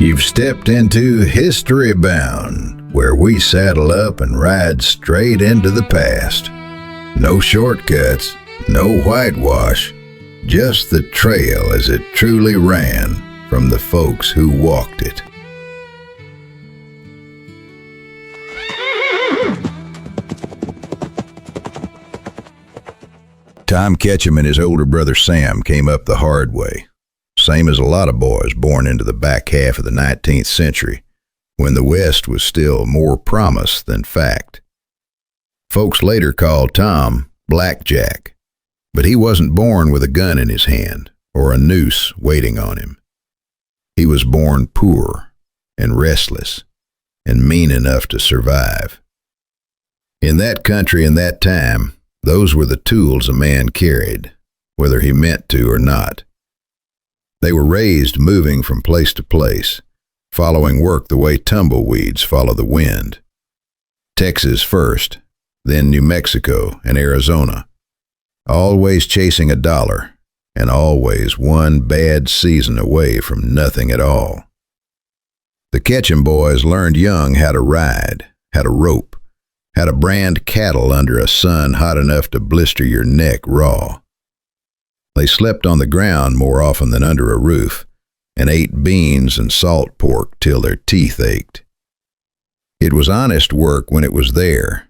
You've stepped into History Bound, where we saddle up and ride straight into the past. No shortcuts, no whitewash, just the trail as it truly ran from the folks who walked it. Tom Ketchum and his older brother Sam came up the hard way, same as a lot of boys born into the back half of the 19th century, when the West was still more promise than fact. Folks later called Tom Blackjack, but he wasn't born with a gun in his hand or a noose waiting on him. He was born poor and restless and mean enough to survive. In that country and that time, those were the tools a man carried, whether he meant to or not. They were raised moving from place to place, following work the way tumbleweeds follow the wind. Texas first, then New Mexico and Arizona, always chasing a dollar and always one bad season away from nothing at all. The Ketchum boys learned young how to ride, how to rope, how to brand cattle under a sun hot enough to blister your neck raw. They slept on the ground more often than under a roof, and ate beans and salt pork till their teeth ached. It was honest work when it was there,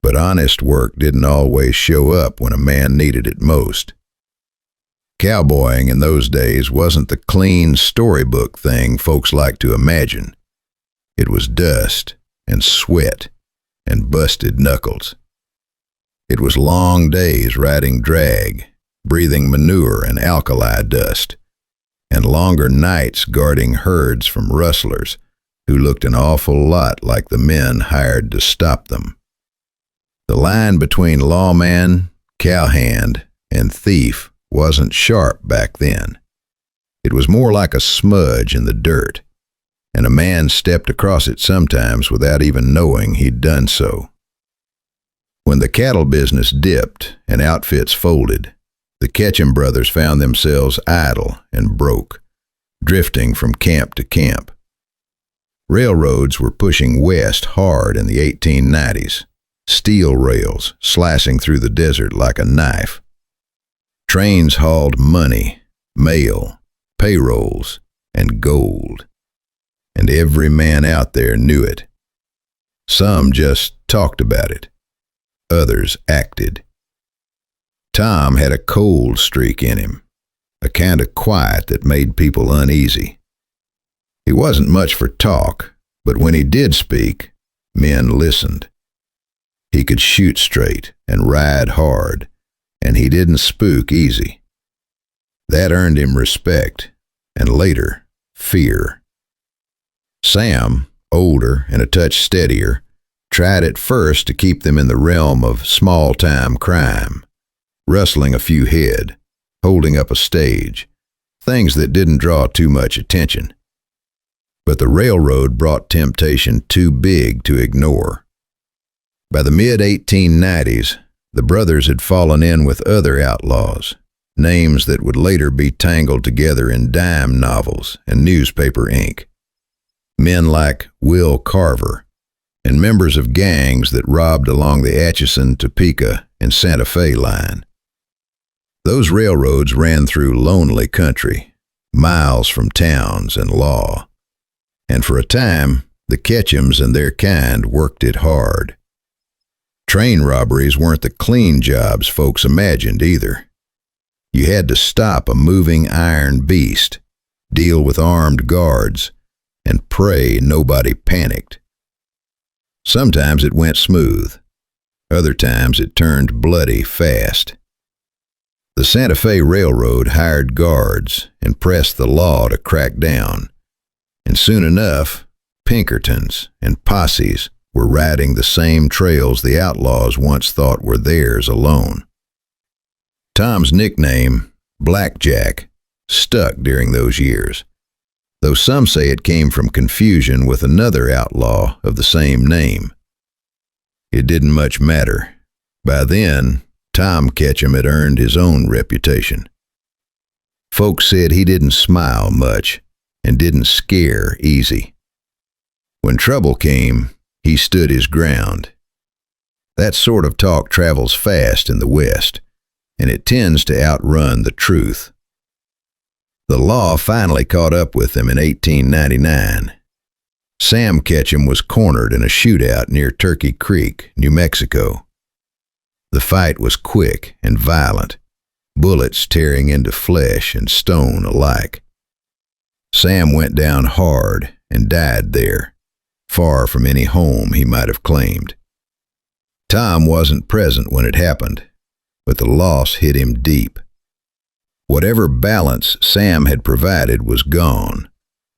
but honest work didn't always show up when a man needed it most. Cowboying in those days wasn't the clean storybook thing folks like to imagine. It was dust and sweat and busted knuckles. It was long days riding drag, breathing manure and alkali dust, and longer nights guarding herds from rustlers who looked an awful lot like the men hired to stop them. The line between lawman, cowhand, and thief wasn't sharp back then. It was more like a smudge in the dirt, and a man stepped across it sometimes without even knowing he'd done so. When the cattle business dipped and outfits folded, the Ketchum brothers found themselves idle and broke, drifting from camp to camp. Railroads were pushing west hard in the 1890s, steel rails slashing through the desert like a knife. Trains hauled money, mail, payrolls, and gold. And every man out there knew it. Some just talked about it. Others acted. Tom had a cold streak in him, a kind of quiet that made people uneasy. He wasn't much for talk, but when he did speak, men listened. He could shoot straight and ride hard, and he didn't spook easy. That earned him respect, and later, fear. Sam, older and a touch steadier, tried at first to keep them in the realm of small-time crime, rustling a few head, holding up a stage, things that didn't draw too much attention. But the railroad brought temptation too big to ignore. By the mid-1890s, the brothers had fallen in with other outlaws, names that would later be tangled together in dime novels and newspaper ink. Men like Will Carver, and members of gangs that robbed along the Atchison, Topeka, and Santa Fe line. Those railroads ran through lonely country, miles from towns and law. And for a time, the Ketchums and their kind worked it hard. Train robberies weren't the clean jobs folks imagined either. You had to stop a moving iron beast, deal with armed guards, and pray nobody panicked. Sometimes it went smooth. Other times it turned bloody fast. The Santa Fe Railroad hired guards and pressed the law to crack down, and soon enough, Pinkertons and posses were riding the same trails the outlaws once thought were theirs alone. Tom's nickname, Blackjack, stuck during those years, though some say it came from confusion with another outlaw of the same name. It didn't much matter. By then, Tom Ketchum had earned his own reputation. Folks said he didn't smile much, and didn't scare easy. When trouble came, he stood his ground. That sort of talk travels fast in the West, and it tends to outrun the truth. The law finally caught up with him in 1899. Sam Ketchum was cornered in a shootout near Turkey Creek, New Mexico. The fight was quick and violent, bullets tearing into flesh and stone alike. Sam went down hard and died there, far from any home he might have claimed. Tom wasn't present when it happened, but the loss hit him deep. Whatever balance Sam had provided was gone,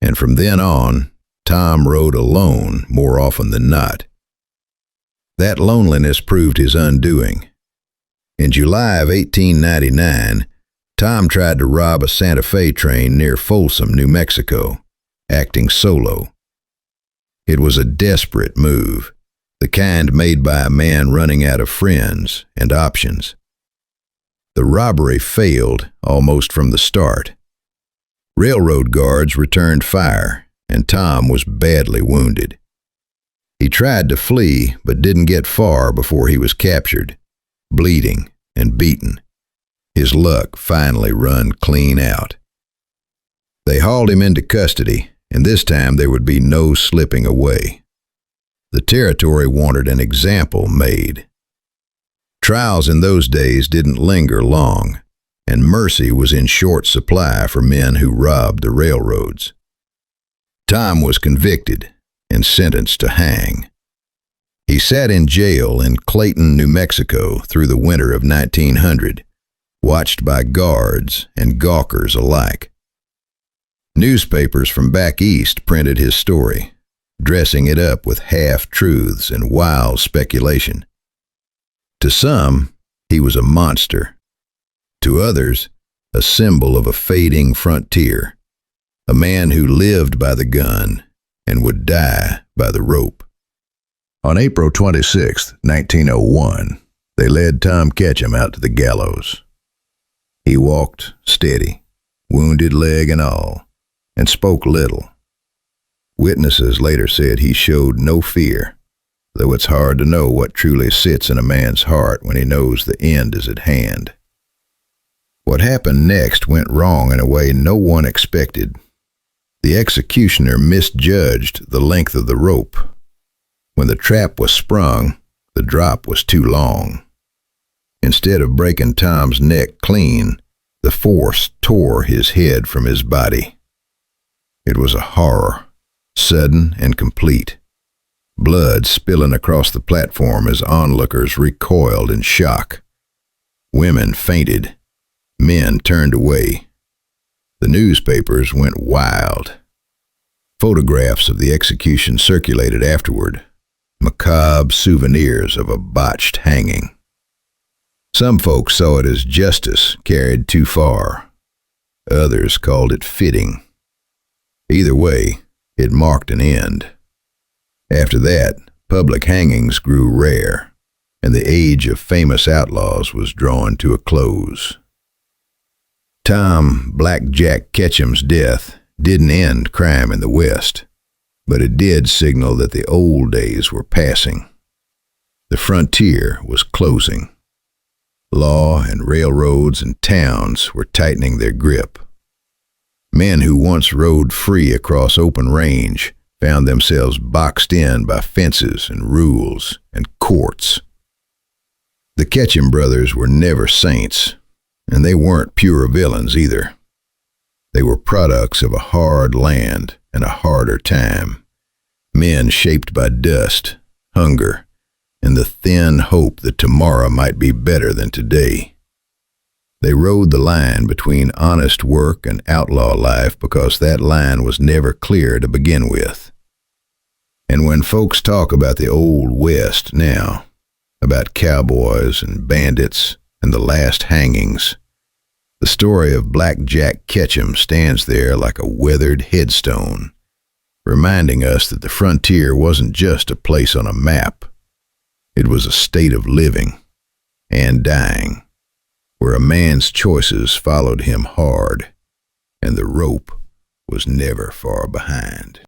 and from then on, Tom rode alone more often than not. That loneliness proved his undoing. In July of 1899, Tom tried to rob a Santa Fe train near Folsom, New Mexico, acting solo. It was a desperate move, the kind made by a man running out of friends and options. The robbery failed almost from the start. Railroad guards returned fire, and Tom was badly wounded. He tried to flee, but didn't get far before he was captured, bleeding and beaten. His luck finally run clean out. They hauled him into custody, and this time there would be no slipping away. The territory wanted an example made. Trials in those days didn't linger long, and mercy was in short supply for men who robbed the railroads. Tom was convicted and sentenced to hang. He sat in jail in Clayton, New Mexico through the winter of 1900, watched by guards and gawkers alike. Newspapers from back east printed his story, dressing it up with half-truths and wild speculation. To some, he was a monster. To others, a symbol of a fading frontier, a man who lived by the gun and would die by the rope. On April 26, 1901, they led Tom Ketchum out to the gallows. He walked steady, wounded leg and all, and spoke little. Witnesses later said he showed no fear, though it's hard to know what truly sits in a man's heart when he knows the end is at hand. What happened next went wrong in a way no one expected. The executioner misjudged the length of the rope. When the trap was sprung, the drop was too long. Instead of breaking Tom's neck clean, the force tore his head from his body. It was a horror, sudden and complete. Blood spilling across the platform as onlookers recoiled in shock. Women fainted. Men turned away. The newspapers went wild. Photographs of the execution circulated afterward, macabre souvenirs of a botched hanging. Some folks saw it as justice carried too far. Others called it fitting. Either way, it marked an end. After that, public hangings grew rare, and the age of famous outlaws was drawing to a close. Tom Blackjack Ketchum's death didn't end crime in the West, but it did signal that the old days were passing. The frontier was closing. Law and railroads and towns were tightening their grip. Men who once rode free across open range found themselves boxed in by fences and rules and courts. The Ketchum brothers were never saints, and they weren't pure villains either. They were products of a hard land and a harder time, men shaped by dust, hunger, and the thin hope that tomorrow might be better than today. They rode the line between honest work and outlaw life because that line was never clear to begin with. And when folks talk about the Old West now, about cowboys and bandits and the last hangings, the story of Blackjack Ketchum stands there like a weathered headstone, reminding us that the frontier wasn't just a place on a map. It was a state of living and dying, where a man's choices followed him hard, and the rope was never far behind.